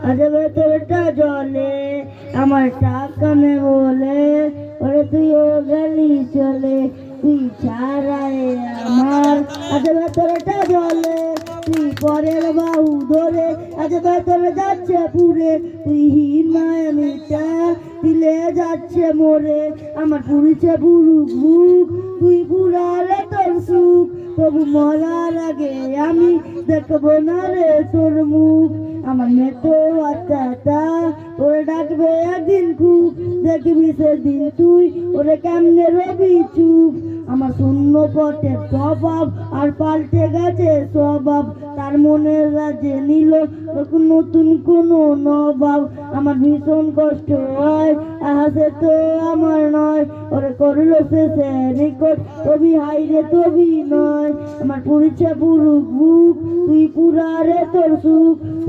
আজ ভেতরটা জলে আমার টাকা নে বলে ওরে তুইও গেলি চলে তুই ছাড়ায় আমার আজ ভেতরটা জলে তুই পরের বাহু ধরে আজ ভেতরে যাচ্ছে পুরে তুই হিমায়নিটা দিলে যাচ্ছে মোরে আমার পুরিছে বুরুক বুক তুই পুরারে তোর সুখ তবু মরার আগে আমি দেখবো না রে তোর মুখ আমার মেতো আত্মাটা ওরে ডাকবে একদিন খুব দেখবি সেদিন তুই ওরে কেমনে রবি চুপ আমার শূন্য পথের স্বভাব আর পাল্টে গেছে স্বভাব তার মনের রাজে নিল নতুন কোনো নবাব আমার ভীষণ কষ্ট হয় আহাসে তো আমার নয় ওরে করলো শেষে নিকট তবি হাইরে তবি নয় আমার পুরিছে পুরুক বুক তুই পুরারে তোর সুখ